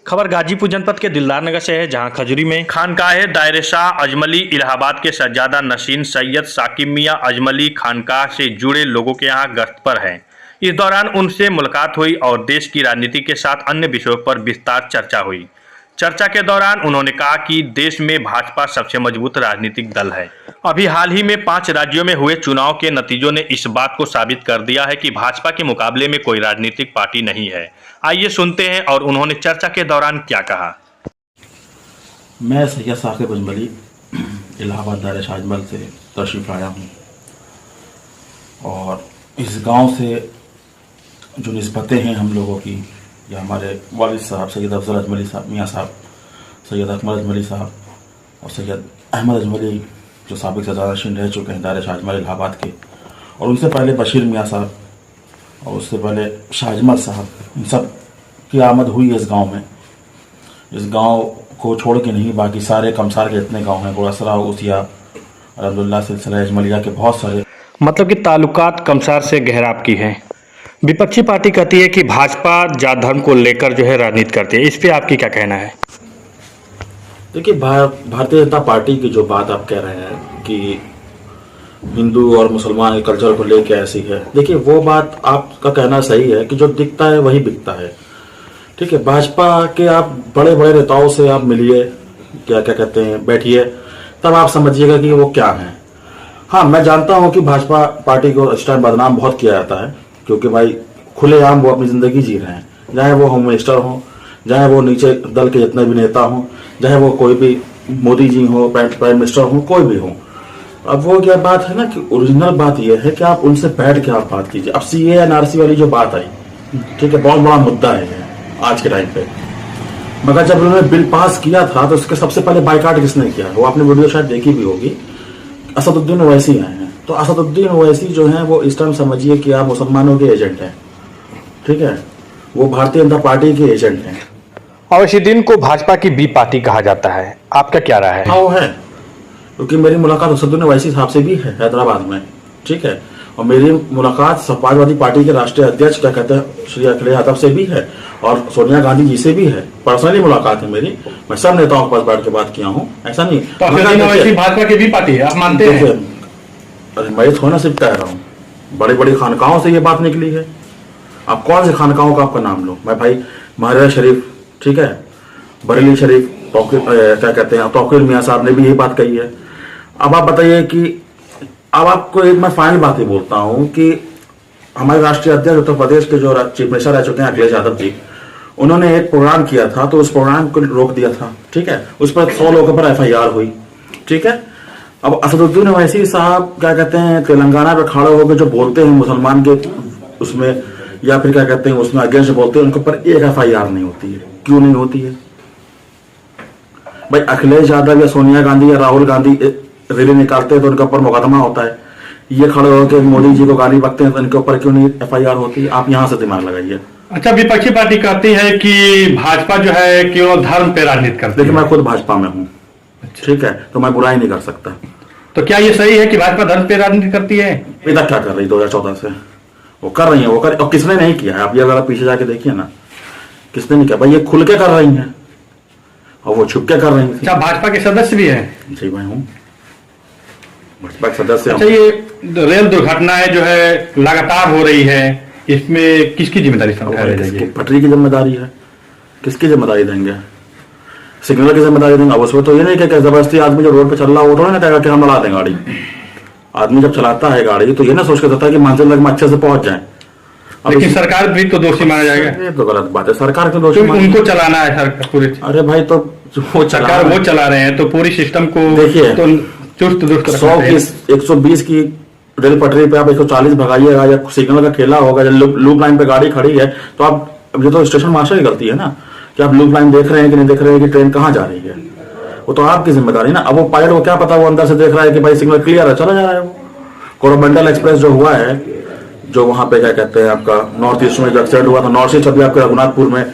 खबर गाजीपुर जनपद के दिलदार नगर से है, जहां खजूरी में खानकाह दायरे शाह अजमली इलाहाबाद के शहजादा नशीन सैयद साकिब मियां अजमली खानकाह से जुड़े लोगों के यहां गश्त पर हैं। इस दौरान उनसे मुलाकात हुई और देश की राजनीति के साथ अन्य विषयों पर विस्तार चर्चा हुई। चर्चा के दौरान उन्होंने कहा कि देश में भाजपा सबसे मजबूत राजनीतिक दल है। अभी हाल ही में 5 राज्यों में हुए चुनाव के नतीजों ने इस बात को साबित कर दिया है कि भाजपा के मुकाबले में कोई राजनीतिक पार्टी नहीं है। आइए सुनते हैं और उन्होंने चर्चा के दौरान क्या कहा। मैं सैयद साकिब अजमली इलाहाबाद दायरे शाह अजमल से तशरीफ़ आया हूँ और इस गांव से जो निस्बतें हैं हम लोगों की, या हमारे वालिद साहब सैयद अफजल अजमली साहब मियाँ साहब, सैयद अकमल अजमली साहब और सैयद अहमद अजमली जो साबिक सजादा नशीन रह चुके हैं दायरे शाह अजमल इलाहाबाद के, और उनसे पहले बशीर मियाँ साहब और उससे पहले शाह अजमल साहब, इन सब की आमद हुई है इस गांव में। इस गांव को छोड़ के नहीं, बाकी सारे कमसार के जितने गांव हैं, गोरसरा, उसिया, अलहमदुलिल्लाह सिलसिला अजमलिया के बहुत सारे, मतलब कि ताल्लुकात कमसार से गहराब की हैं। विपक्षी पार्टी कहती है कि भाजपा जात धर्म को लेकर जो है राजनीति करती है, इस पे आपकी क्या कहना है? देखिए, भारतीय जनता पार्टी की जो बात आप कह रहे हैं कि हिंदू और मुसलमान के कल्चर को लेकर ऐसी है, देखिए वो बात आपका कहना सही है कि जो दिखता है वही बिकता है। ठीक है, भाजपा के आप बड़े बड़े नेताओं से आप मिलिए, क्या क्या कहते हैं, बैठिए, तब आप समझिएगा कि वो क्या है। हाँ, मैं जानता हूं कि भाजपा पार्टी को इस टाइम बदनाम बहुत किया जाता है, क्योंकि भाई खुलेआम वो अपनी जिंदगी जी रहे हैं, चाहे वो होम मिनिस्टर हों, चाहे वो नीचे दल के जितने भी नेता हों, चाहे वो कोई भी मोदी जी हो, प्राइम मिनिस्टर हो, कोई भी हो। अब वो क्या बात है ना कि ओरिजिनल बात यह है कि आप उनसे बैठ के आप बात कीजिए। अब CAA NRC वाली जो बात आई, ठीक है, बहुत बड़ा मुद्दा है आज के टाइम पे, मगर जब उन्होंने बिल पास किया था तो उसके सबसे पहले बाइकाट किसने किया, वो आपने वीडियो शायद देखी भी होगी, असदुद्दीन ओवैसी आए हैं। तो असदुद्दीन ओवैसी जो है वो इस टाइम समझिए कि आप मुसलमानों के एजेंट हैं, ठीक है, वो भारतीय जनता पार्टी के एजेंट हैं। ओवैसी को भाजपा की बी पार्टी कहा जाता है, आपका क्या राय है? हाँ, वो है, क्योंकि मेरी मुलाकात असदुद्दीन ओवैसी साहब से भी है हैदराबाद में, ठीक है, और मेरी मुलाकात समाजवादी पार्टी के राष्ट्रीय अध्यक्ष क्या कहते हैं श्री अखिलेश यादव से भी है, और सोनिया गांधी जी से भी है। पर्सनली मुलाकात है मेरी, मैं सब नेताओं के पास बैठ के बात किया हूँ, ऐसा नहीं। तो भाजपा की भी पार्टी है, आप मानते हैं? अरे मैं थोड़ा सिर्फ कह रहा हूँ, बड़ी बड़ी खानकाहों से ये बात निकली है। आप कौन से खानकाहों का आपका नाम लो, मैं भाई महाराजा शरीफ, ठीक है, बरेली शरीफ, क्या कहते हैं तौकीर मियाँ साहब ने भी यही बात कही है। अब आप बताइए कि अब आपको एक मैं फाइनल बात ही बोलता हूँ कि हमारे राष्ट्रीय अध्यक्ष उत्तर प्रदेश के जो चीफ मिनिस्टर रह चुके हैं अखिलेश यादव जी, उन्होंने एक प्रोग्राम किया था, तो उस प्रोग्राम को रोक दिया था, ठीक है, उस पर 100 लोगों पर FIR हुई, ठीक है। अब असदुद्दीन ओवैसी साहब क्या कहते हैं तेलंगाना पे खड़े होकर जो बोलते हैं मुसलमान के उसमें, या फिर क्या कहते हैं उसमें अगेंस्ट बोलते हैं, उनके ऊपर एक FIR नहीं होती है। क्यों नहीं होती है भाई? अखिलेश यादव या सोनिया गांधी या राहुल गांधी रैली निकालते हैं तो उनके ऊपर मुकदमा होता है, ये खड़े होकर मोदी जी को गाली बकते हैं तो इनके ऊपर क्यों नहीं FIR होती? आप यहाँ से दिमाग लगाइए। अच्छा, विपक्षी पार्टी कहती है कि भाजपा जो है केवल धर्म पे राजनीति करती है। देखिए, मैं खुद भाजपा में हूँ, ठीक है, तो मैं बुराई नहीं कर सकता। तो क्या ये सही है कि भाजपा धर्म पे राजनीति करती है? अभी तक क्या कर रही 2014 से वो कर रही है, वो कर, और किसने नहीं किया है? आप ये अगर पीछे जाके देखिए ना, किसने नहीं किया भाई? ये खुल के कर रही है और वो छुप के कर रही है। अच्छा, भाजपा के सदस्य भी है? जी, मैं हूँ भाजपा के सदस्य। अच्छा, ये रेल दुर्घटनाएं जो है लगातार हो रही है, इसमें किसकी जिम्मेदारी समझाई? पटरी की जिम्मेदारी है, किसकी जिम्मेदारी देंगे? सिग्नल की जिम्मेदारी देंगे? अब उसमें तो ये नहीं कि जबरदस्ती आदमी जो रोड पे चल रहा है वो थोड़ा ना कहेगा कि हम लड़ा दें गाड़ी। आदमी जब चलाता है गाड़ी तो ये ना सोच के चलता है कि मंजिल तक में अच्छे से पहुंच जाए। लेकिन सरकार भी तो दोषी माना जाएगा। ये तो गलत बात है, सरकार क्यों दोषी? उनको चलाना है सरकार पूरी। अरे भाई, तो वो सरकार वो चला रहे हैं तो पूरी सिस्टम को देखिए तो चुस्त दुरुस्त 100 की 120 की रेल पटरी पे आप 140 भगाइएगा, या सिग्नल का खेला होगा, जब लूप लाइन पे गाड़ी खड़ी है तो आप, ये तो स्टेशन मास्टर की गलती है ना कि आप लूप लाइन देख रहे हैं कि नहीं देख रहे हैं कि ट्रेन कहाँ जा रही है, वो तो आपकी जिम्मेदारी ना। अब वो पायलट को क्या पता, वो अंदर से देख रहा है कि भाई सिग्नल क्लियर है, चला जा रहा है। वो कोरोमंडल एक्सप्रेस जो हुआ है, जो वहां पे क्या कहते हैं आपका नॉर्थ ईस्ट में जो एक्सीडेंट हुआ था, नॉर्थ ईस्ट अभी आपके रघुनाथपुर में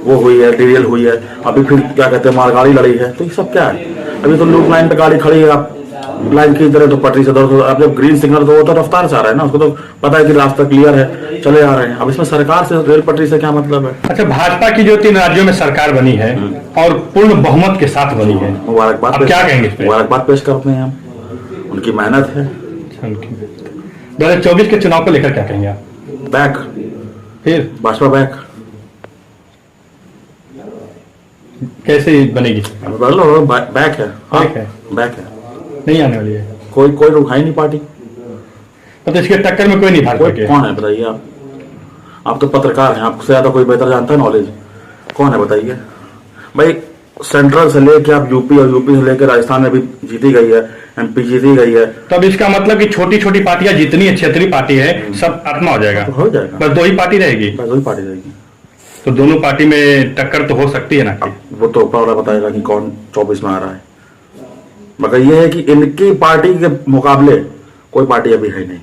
वो हुई है, डीरियल हुई है, अभी फिर क्या कहते हैं मालगाड़ी लड़ी है, तो ये सब क्या है? अभी तो लूप लाइन पे गाड़ी खड़ी है, आप लाइन की तरह तो पटरी से दौड़, अब जब ग्रीन सिग्नल तो वो तो रफ्तार से आ रहा है ना, उसको तो पता है कि रास्ता क्लियर है, चले आ रहे हैं। अब इसमें सरकार से रेल पटरी से क्या मतलब है? अच्छा, भाजपा की जो 3 राज्यों में सरकार बनी है और पूर्ण बहुमत के साथ बनी है, मुबारकबाद अब क्या कहेंगे इस पे? मुबारकबाद पेश करते हैं हम, उनकी मेहनत है। 2024 के चुनाव को लेकर क्या कहेंगे आप? बैक, फिर भाजपा बैक। कैसे बनेगी? बैक है, हाँ, बैक है, बैक है, नहीं आने वाली है। कोई रुका ही नहीं पार्टी। तो इसके टक्कर में कोई नहीं भाजपा के? कौन है बताइए आप तो पत्रकार हैं, आपसे ज्यादा कोई बेहतर जानता है नॉलेज, कौन है बताइए भाई। सेंट्रल से लेके आप यूपी और यूपी से लेकर राजस्थान में भी जीती गई है, एमपी जीती गई है। तो अब इसका मतलब कि छोटी छोटी पार्टियां जितनी है, क्षेत्रीय पार्टी है, सब आत्मा हो जाएगा? तो हो जाएगा, बस 2 ही पार्टी रहेगी? बस वही पार्टी रहेगी। तो दोनों पार्टी में टक्कर तो हो सकती है ना? वो तो ऊपर वाला बताएगा कि कौन 24 में आ रहा है, मगर ये है कि इनकी पार्टी के मुकाबले कोई पार्टी अभी है नहीं।